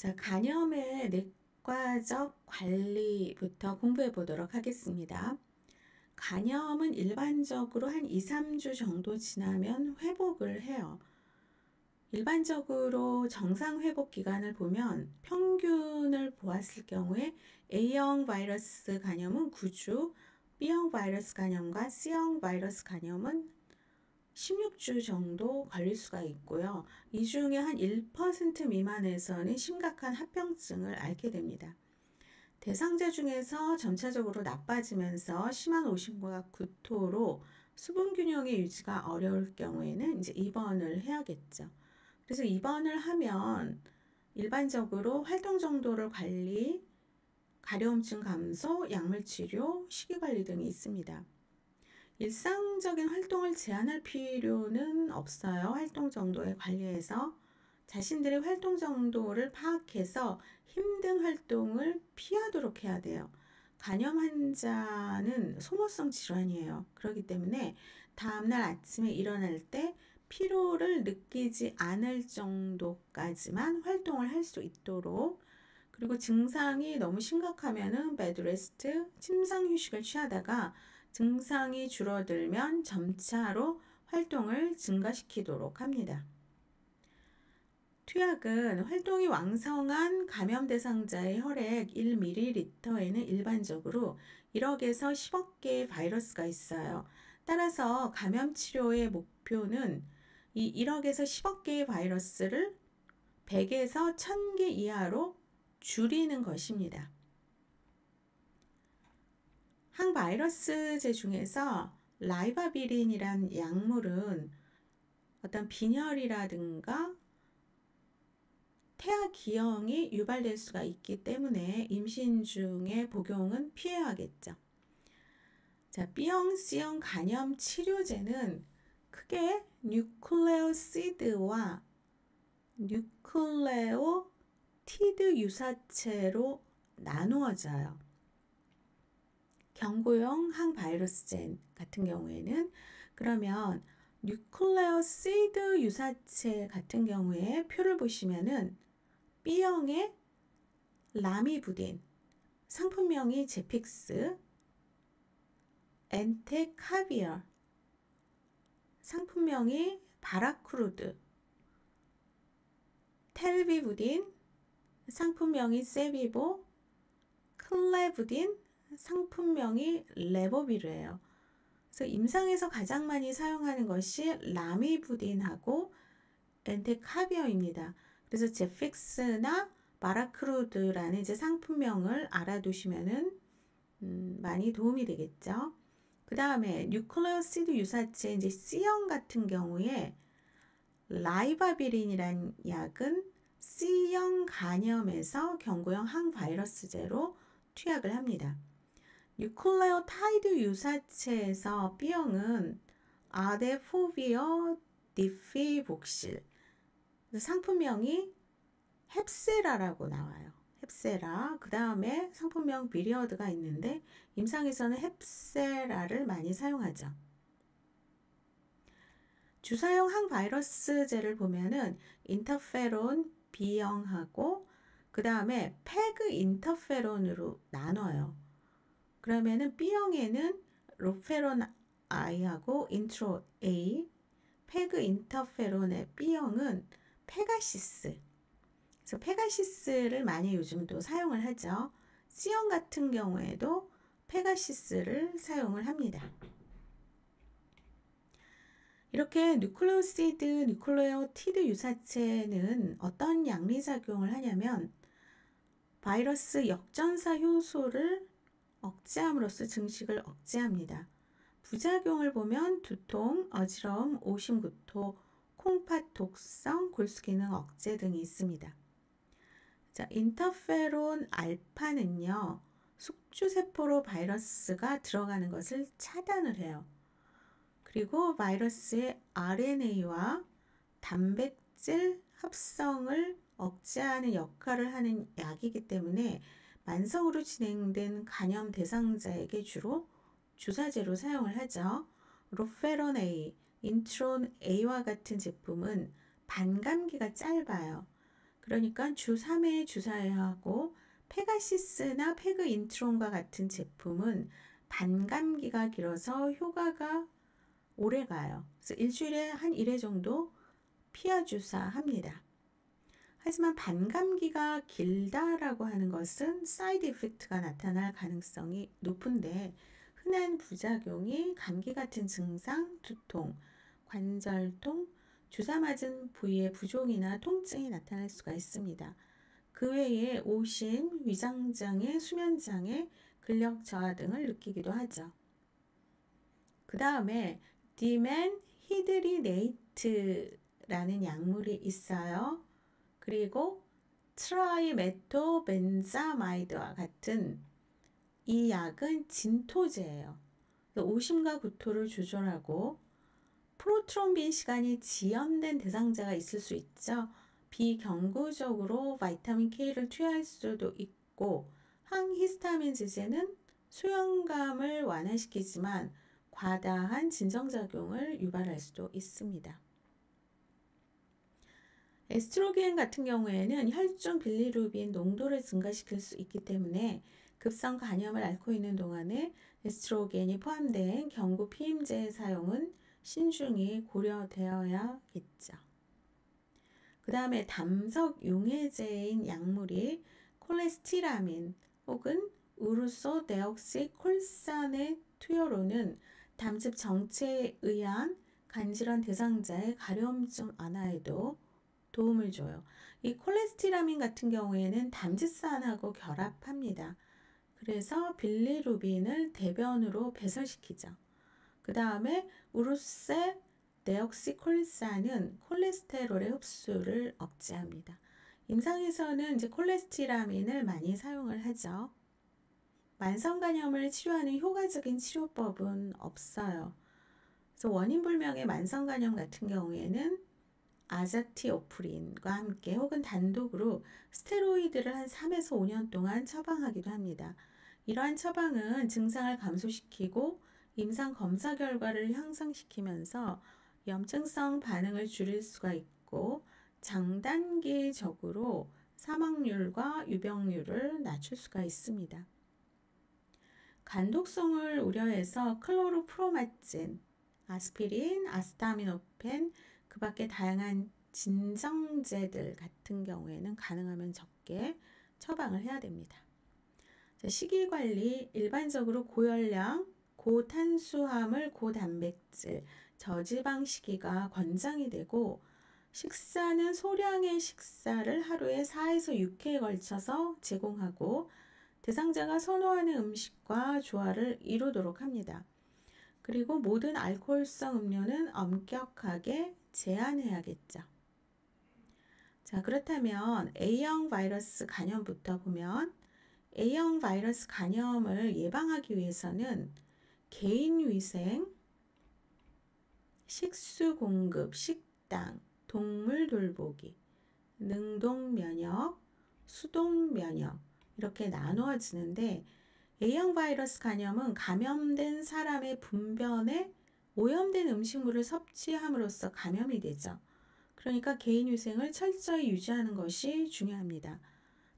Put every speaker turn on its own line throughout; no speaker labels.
자, 간염의 내과적 관리부터 공부해 보도록 하겠습니다. 간염은 일반적으로 한 2, 3주 정도 지나면 회복을 해요. 일반적으로 정상 회복 기간을 보면 평균을 보았을 경우에 A형 바이러스 간염은 9주, B형 바이러스 간염과 C형 바이러스 간염은 16주 정도 걸릴 수가 있고요. 이 중에 한 1% 미만에서는 심각한 합병증을 앓게 됩니다. 대상자 중에서 점차적으로 나빠지면서 심한 오심과 구토로 수분 균형의 유지가 어려울 경우에는 이제 입원을 해야겠죠. 그래서 입원을 하면 일반적으로 활동 정도를 관리, 가려움증 감소, 약물 치료, 식이 관리 등이 있습니다. 일상적인 활동을 제한할 필요는 없어요. 활동 정도에 관리해서 자신들의 활동 정도를 파악해서 힘든 활동을 피하도록 해야 돼요. 간염 환자는 소모성 질환이에요. 그렇기 때문에 다음날 아침에 일어날 때 피로를 느끼지 않을 정도까지만 활동을 할 수 있도록, 그리고 증상이 너무 심각하면은 베드레스트, 침상 휴식을 취하다가 증상이 줄어들면 점차로 활동을 증가시키도록 합니다. 투약은 활동이 왕성한 감염 대상자의 혈액 1ml에는 일반적으로 1억에서 10억 개의 바이러스가 있어요. 따라서 감염 치료의 목표는 이 1억에서 10억 개의 바이러스를 100에서 1000개 이하로 줄이는 것입니다. 항바이러스제 중에서 라이바비린이란 약물은 어떤 빈혈이라든가 태아 기형이 유발될 수가 있기 때문에 임신 중에 복용은 피해야겠죠. 자, B형, C형 간염 치료제는 크게 뉴클레오시드와 뉴클레오티드 유사체로 나누어져요. 경구용 항바이러스제 같은 경우에는 그러면 뉴클레오시드 유사체 같은 경우에 표를 보시면은 B형의 라미부딘, 상품명이 제픽스, 엔테카비얼, 상품명이 바라크루드, 텔비부딘, 상품명이 세비보, 클레부딘, 상품명이 레보비르예요. 그래서 임상에서 가장 많이 사용하는 것이 라미부딘하고 엔테카비어입니다. 그래서 제픽스나 바라크루드라는 이제 상품명을 알아두시면은 많이 도움이 되겠죠. 그 다음에 뉴클레오시드 유사체 이제 C형 같은 경우에 라이바비린이란 약은 C형 간염에서 경구용 항바이러스제로 투약을 합니다. 뉴클레오타이드 유사체에서 B형은 아데포비어 디피복실, 상품명이 헵세라라고 나와요. 헵세라. 그 다음에 상품명 비리어드가 있는데 임상에서는 헵세라를 많이 사용하죠. 주사용 항바이러스제를 보면은 인터페론 B형하고 그 다음에 페그 인터페론으로 나눠요. 그러면은 B형에는 로페론 I하고 인트로 A, 페그 인터페론의 B형은 페가시스. 그래서 페가시스를 많이 요즘도 사용을 하죠. C형 같은 경우에도 페가시스를 사용을 합니다. 이렇게 뉴클레오시드, 뉴클레오티드 유사체는 어떤 양리작용을 하냐면 바이러스 역전사 효소를 억제함으로써 증식을 억제합니다. 부작용을 보면 두통, 어지러움, 오심구토, 콩팥 독성, 골수기능 억제 등이 있습니다. 자, 인터페론 알파는요, 숙주세포로 바이러스가 들어가는 것을 차단을 해요. 그리고 바이러스의 RNA와 단백질 합성을 억제하는 역할을 하는 약이기 때문에 만성으로 진행된 간염 대상자에게 주로 주사제로 사용을 하죠. 로페론 A, 인트론 A와 같은 제품은 반감기가 짧아요. 그러니까 주 3회 주사해야 하고 페가시스나 페그인트론과 같은 제품은 반감기가 길어서 효과가 오래 가요. 그래서 일주일에 한 1회 정도 피하 주사합니다. 하지만 반감기가 길다라고 하는 것은 사이드 이펙트가 나타날 가능성이 높은데 흔한 부작용이 감기 같은 증상, 두통, 관절통, 주사 맞은 부위의 부종이나 통증이 나타날 수가 있습니다. 그 외에 오신, 위장장애, 수면장애, 근력 저하 등을 느끼기도 하죠. 그 다음에 디멘히드리네이트라는 약물이 있어요. 그리고 트라이메토벤자마이드와 같은 이 약은 진토제예요. 오심과 구토를 조절하고 프로트롬빈 시간이 지연된 대상자가 있을 수 있죠. 비경구적으로 바이타민 K를 투여할 수도 있고 항히스타민 제제는 수영감을 완화시키지만 과다한 진정작용을 유발할 수도 있습니다. 에스트로겐 같은 경우에는 혈중 빌리루빈 농도를 증가시킬 수 있기 때문에 급성 간염을 앓고 있는 동안에 에스트로겐이 포함된 경구 피임제의 사용은 신중히 고려되어야겠죠. 그 다음에 담석 용해제인 약물이 콜레스티라민 혹은 우르소데옥시콜산의 투여로는 담즙 정체에 의한 간질환 대상자의 가려움증 완화에도 도움을 줘요. 이 콜레스티라민 같은 경우에는 담즙산하고 결합합니다. 그래서 빌리루빈을 대변으로 배설시키죠. 그 다음에 우르세 데옥시콜산은 콜레스테롤의 흡수를 억제합니다. 임상에서는 이제 콜레스티라민을 많이 사용을 하죠. 만성간염을 치료하는 효과적인 치료법은 없어요. 그래서 원인불명의 만성간염 같은 경우에는 아자티오프린과 함께 혹은 단독으로 스테로이드를 한 3에서 5년 동안 처방하기도 합니다. 이러한 처방은 증상을 감소시키고 임상 검사 결과를 향상시키면서 염증성 반응을 줄일 수가 있고 장단기적으로 사망률과 유병률을 낮출 수가 있습니다. 간독성을 우려해서 클로르프로마진, 아스피린, 아스타미노펜, 그 밖에 다양한 진정제들 같은 경우에는 가능하면 적게 처방을 해야 됩니다. 식이관리, 일반적으로 고열량, 고탄수화물, 고단백질, 저지방 식이가 권장이 되고 식사는 소량의 식사를 하루에 4에서 6회에 걸쳐서 제공하고 대상자가 선호하는 음식과 조화를 이루도록 합니다. 그리고 모든 알코올성 음료는 엄격하게 제한해야겠죠. 자, 그렇다면 A형 바이러스 간염부터 보면 A형 바이러스 간염을 예방하기 위해서는 개인위생, 식수공급, 식당, 동물 돌보기, 능동면역, 수동면역 이렇게 나누어지는데 A형 바이러스 간염은 감염된 사람의 분변에 오염된 음식물을 섭취함으로써 감염이 되죠. 그러니까 개인위생을 철저히 유지하는 것이 중요합니다.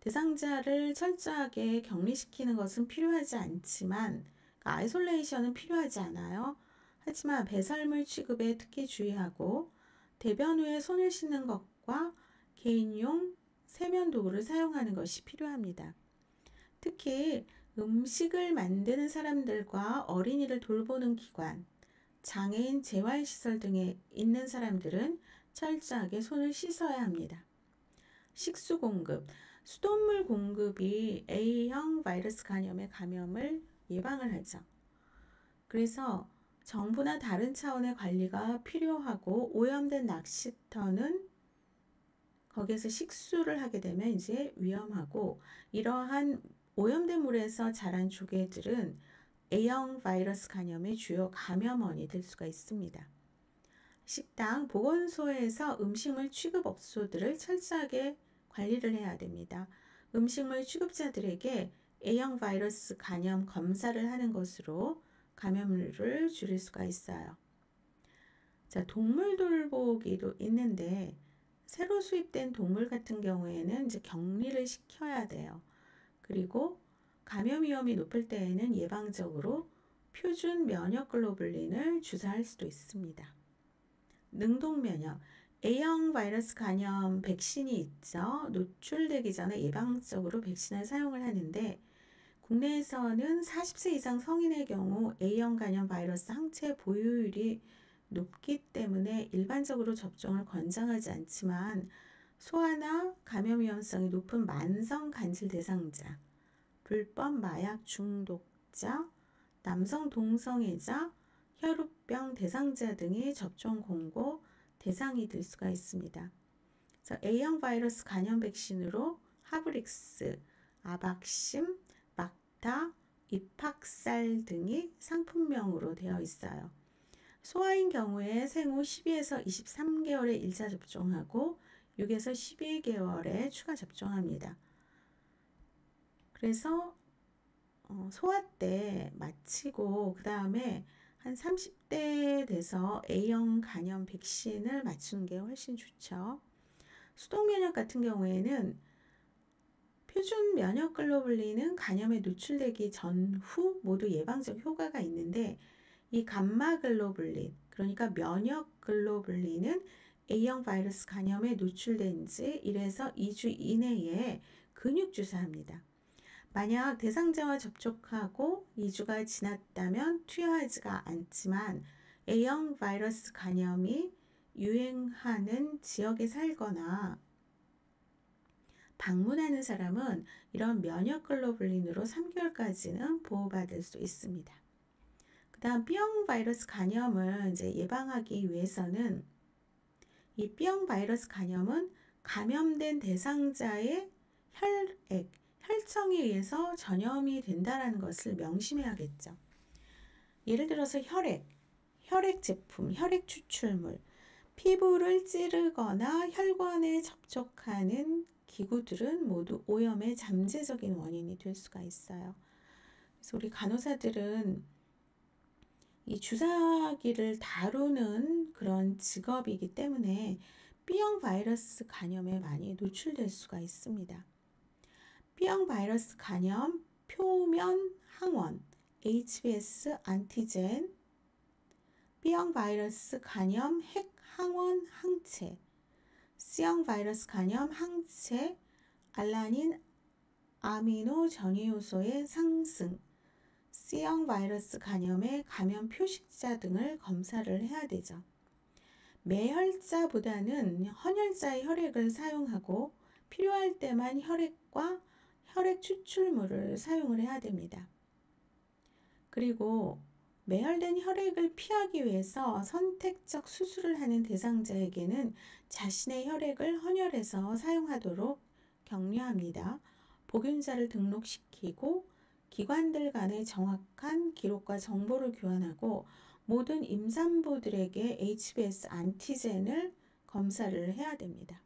대상자를 철저하게 격리시키는 것은 필요하지 않지만 아이솔레이션은 필요하지 않아요. 하지만 배설물 취급에 특히 주의하고 대변 후에 손을 씻는 것과 개인용 세면도구를 사용하는 것이 필요합니다. 특히 음식을 만드는 사람들과 어린이를 돌보는 기관, 장애인 재활시설 등에 있는 사람들은 철저하게 손을 씻어야 합니다. 식수 공급, 수돗물 공급이 A형 바이러스 간염의 감염을 예방을 하죠. 그래서 정부나 다른 차원의 관리가 필요하고 오염된 낚시터는 거기에서 식수를 하게 되면 이제 위험하고 이러한 오염된 물에서 자란 조개들은 A형 바이러스 간염의 주요 감염원이 될 수가 있습니다. 식당, 보건소에서 음식물 취급업소들을 철저하게 관리를 해야 됩니다. 음식물 취급자들에게 A형 바이러스 간염 검사를 하는 것으로 감염률을 줄일 수가 있어요. 자, 동물 돌보기도 있는데 새로 수입된 동물 같은 경우에는 이제 격리를 시켜야 돼요. 그리고 감염 위험이 높을 때에는 예방적으로 표준 면역 글로불린을 주사할 수도 있습니다. 능동 면역, A형 바이러스 감염 백신이 있죠. 노출되기 전에 예방적으로 백신을 사용을 하는데 국내에서는 40세 이상 성인의 경우 A형 감염 바이러스 항체 보유율이 높기 때문에 일반적으로 접종을 권장하지 않지만 소아나 감염 위험성이 높은 만성 간질 대상자, 불법 마약 중독자, 남성 동성애자, 혈우병 대상자 등이 접종 공고 대상이 될 수가 있습니다. 그래서 A형 바이러스 감염 백신으로 하브릭스, 아박심, 막타, 이팍살 등이 상품명으로 되어 있어요. 소아인 경우에 생후 12에서 23개월에 1차 접종하고 6에서 12개월에 추가 접종합니다. 그래서 소아 때 마치고 그 다음에 한 30대 돼서 A형 감염 백신을 맞추는 게 훨씬 좋죠. 수동면역 같은 경우에는 표준 면역 글로불린은 감염에 노출되기 전후 모두 예방적 효과가 있는데 이 감마 글로불린, 그러니까 면역 글로불린은 A형 바이러스 감염에 노출된 지 1에서 2주 이내에 근육 주사합니다. 만약 대상자와 접촉하고 2주가 지났다면 투여하지가 않지만 A형 바이러스 감염이 유행하는 지역에 살거나 방문하는 사람은 이런 면역 글로불린으로 3개월까지는 보호받을 수 있습니다. 그 다음 B형 바이러스 감염을 이제 예방하기 위해서는 이 B형 바이러스 감염은 감염된 대상자의 혈액, 혈청에 의해서 전염이 된다는 것을 명심해야겠죠. 예를 들어서 혈액 제품, 혈액 추출물, 피부를 찌르거나 혈관에 접촉하는 기구들은 모두 오염의 잠재적인 원인이 될 수가 있어요. 그래서 우리 간호사들은 이 주사기를 다루는 그런 직업이기 때문에 B형 바이러스 감염에 많이 노출될 수가 있습니다. B형 바이러스 감염 표면 항원, HBs 안티젠, B형 바이러스 감염 핵 항원 항체, C형 바이러스 감염 항체, 알라닌 아미노 전이효소의 상승, C형 바이러스 감염의 감염 표식자 등을 검사를 해야 되죠. 매혈자보다는 헌혈자의 혈액을 사용하고 필요할 때만 혈액과 혈액 추출물을 사용을 해야 됩니다. 그리고 매혈된 혈액을 피하기 위해서 선택적 수술을 하는 대상자에게는 자신의 혈액을 헌혈해서 사용하도록 격려합니다. 보균자를 등록시키고 기관들 간의 정확한 기록과 정보를 교환하고 모든 임산부들에게 HBs 안티젠을 검사를 해야 됩니다.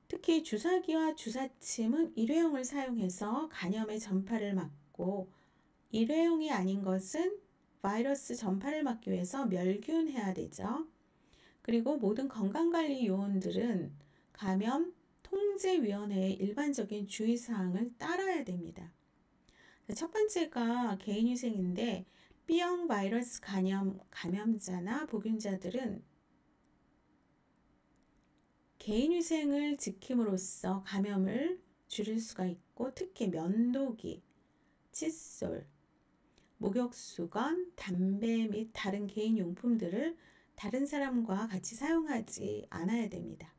특히 주사기와 주사침은 일회용을 사용해서 감염의 전파를 막고 일회용이 아닌 것은 바이러스 전파를 막기 위해서 멸균해야 되죠. 그리고 모든 건강관리 요원들은 감염 통제위원회의 일반적인 주의사항을 따라야 됩니다. 첫 번째가 개인위생인데 B형 바이러스 감염자나 보균자들은 개인위생을 지킴으로써 감염을 줄일 수가 있고 특히 면도기, 칫솔, 목욕수건, 담배 및 다른 개인용품들을 다른 사람과 같이 사용하지 않아야 됩니다.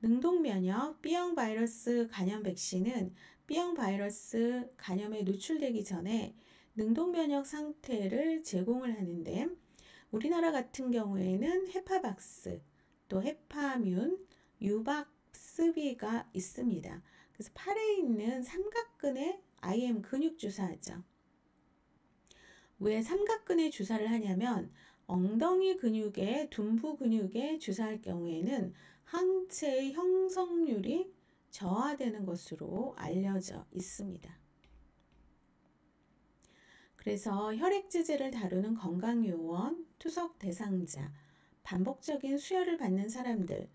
능동면역 B형 바이러스 감염 백신은 B형 바이러스 감염에 노출되기 전에 능동면역 상태를 제공을 하는데 우리나라 같은 경우에는 헤파박스, 또 헤파뮨, 유박스비가 있습니다. 그래서 팔에 있는 삼각근에 IM 근육 주사하죠. 왜 삼각근에 주사를 하냐면 엉덩이 근육에 둔부 근육에 주사할 경우에는 항체의 형성률이 저하되는 것으로 알려져 있습니다. 그래서 혈액제제를 다루는 건강요원, 투석 대상자, 반복적인 수혈을 받는 사람들,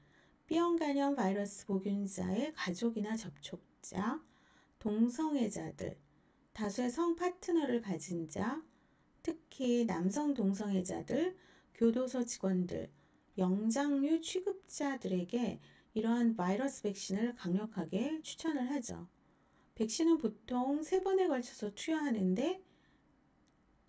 B형 간염 바이러스 보균자의 가족이나 접촉자, 동성애자들, 다수의 성 파트너를 가진 자, 특히 남성 동성애자들, 교도소 직원들, 영장류 취급자들에게 이러한 바이러스 백신을 강력하게 추천을 하죠. 백신은 보통 3번에 걸쳐서 투여하는데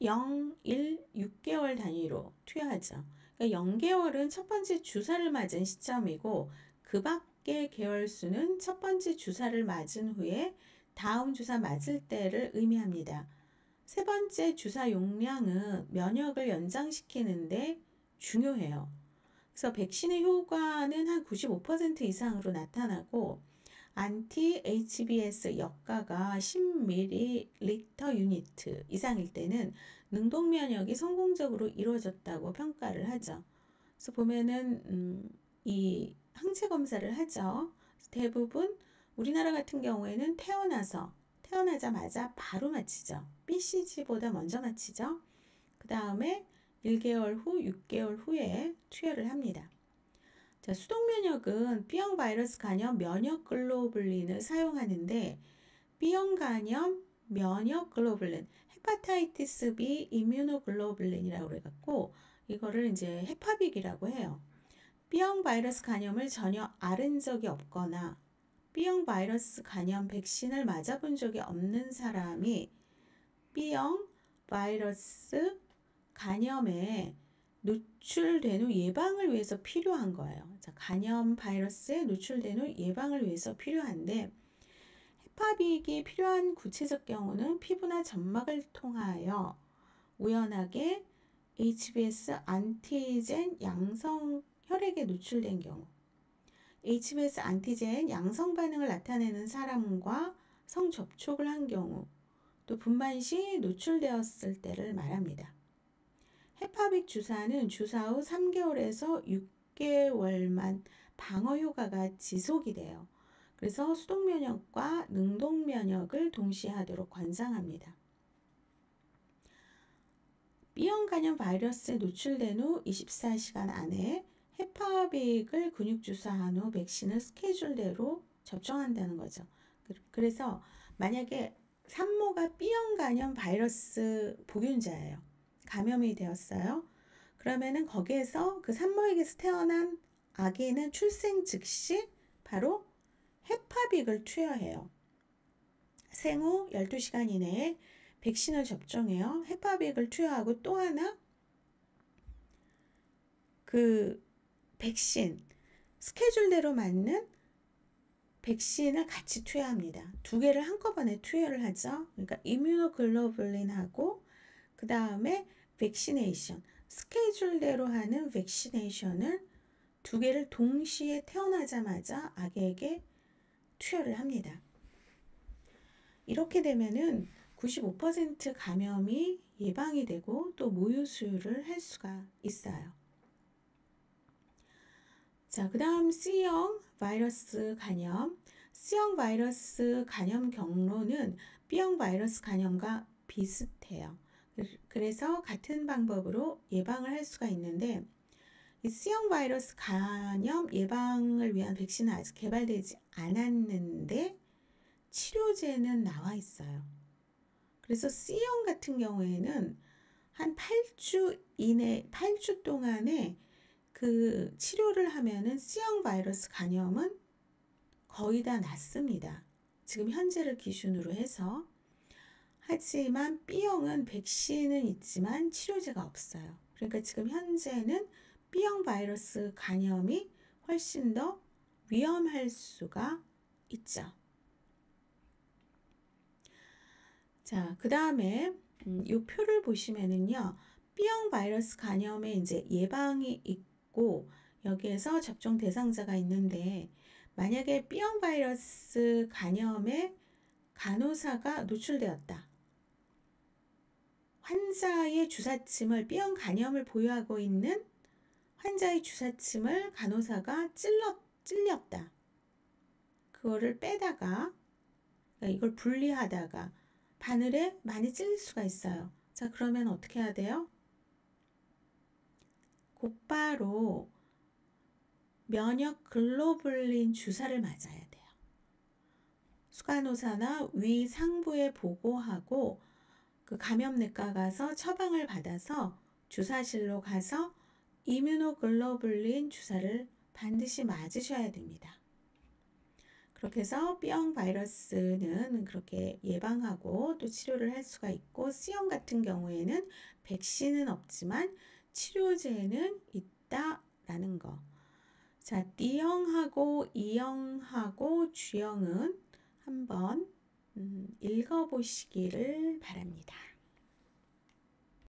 0, 1, 6개월 단위로 투여하죠. 그러니까 0개월은 첫 번째 주사를 맞은 시점이고 그 밖의 개월수는 첫 번째 주사를 맞은 후에 다음 주사 맞을 때를 의미합니다. 세 번째 주사 용량은 면역을 연장시키는데 중요해요. 그래서 백신의 효과는 한 95% 이상으로 나타나고 안티-HBs 역가가 10ml 유니트 이상일 때는 능동 면역이 성공적으로 이루어졌다고 평가를 하죠. 그래서 보면은 이 항체 검사를 하죠. 대부분 우리나라 같은 경우에는 태어나자마자 바로 마치죠. BCG보다 먼저 마치죠. 그 다음에 1개월 후, 6개월 후에 투여를 합니다. 자, 수동면역은 B형 바이러스 간염 면역 글로불린을 사용하는데 B형 간염 면역 글로불린, 헤파타이티스 B 이뮤노글로불린이라고 해갖고 이거를 이제 헤파빅이라고 해요. B형 바이러스 간염을 전혀 앓은 적이 없거나 B형 바이러스 간염 백신을 맞아본 적이 없는 사람이 B형 바이러스 간염에 노출된 후 예방을 위해서 필요한 거예요. 자, 간염 바이러스에 노출된 후 예방을 위해서 필요한데 헤파빅이 필요한 구체적 경우는 피부나 점막을 통하여 우연하게 HBs 안티젠 양성 혈액에 노출된 경우, HBs 안티젠 양성 반응을 나타내는 사람과 성접촉을 한 경우, 또 분만 시 노출되었을 때를 말합니다. 헤파빅 주사는 주사 후 3개월에서 6개월만 방어 효과가 지속이 돼요. 그래서 수동면역과 능동면역을 동시에 하도록 권장합니다. B형 간염 바이러스에 노출된 후 24시간 안에 헤파빅을 근육주사한 후 백신을 스케줄대로 접종한다는 거죠. 그래서 만약에 산모가 B형 간염 바이러스 보균자예요. 감염이 되었어요. 그러면은 거기에서 그 산모에게서 태어난 아기는 출생 즉시 바로 헤파빅을 투여해요. 생후 12시간 이내에 백신을 접종해요. 헤파빅을 투여하고 또 하나 그 백신 스케줄대로 맞는 백신을 같이 투여합니다. 두 개를 한꺼번에 투여를 하죠. 그러니까 이뮤노글로불린하고 그 다음에 백시네이션, 스케줄대로 하는 백시네이션을 두 개를 동시에 태어나자마자 아기에게 투여를 합니다. 이렇게 되면은 95% 감염이 예방이 되고 또 모유 수유를 할 수가 있어요. 자, 그 다음 C형 바이러스 간염. C형 바이러스 간염 경로는 B형 바이러스 간염과 비슷해요. 그래서 같은 방법으로 예방을 할 수가 있는데 이 C형 바이러스 간염 예방을 위한 백신은 아직 개발되지 않았는데 치료제는 나와 있어요. 그래서 C형 같은 경우에는 한 8주 동안에 그 치료를 하면은 C형 바이러스 간염은 거의 다 낫습니다. 지금 현재를 기준으로 해서. 하지만 B형은 백신은 있지만 치료제가 없어요. 그러니까 지금 현재는 B형 바이러스 간염이 훨씬 더 위험할 수가 있죠. 자, 그 다음에 이 표를 보시면은요, B형 바이러스 간염에 이제 예방이 있고 여기에서 접종 대상자가 있는데 만약에 B형 바이러스 간염에 간호사가 노출되었다. 환자의 주사침을 B형 간염을 보유하고 있는 환자의 주사침을 간호사가 찔렸다. 그거를 빼다가 이걸 분리하다가 바늘에 많이 찔릴 수가 있어요. 자, 그러면 어떻게 해야 돼요? 곧바로 면역 글로불린 주사를 맞아야 돼요. 수간호사나 위 상부에 보고하고 그 감염내과 가서 처방을 받아서 주사실로 가서 이뮤노글로불린 주사를 반드시 맞으셔야 됩니다. 그렇게 해서 B형 바이러스는 그렇게 예방하고 또 치료를 할 수가 있고, C형 같은 경우에는 백신은 없지만 치료제는 있다라는 거. 자, D형하고 E형하고 G형은 한번 읽어보시기를 바랍니다.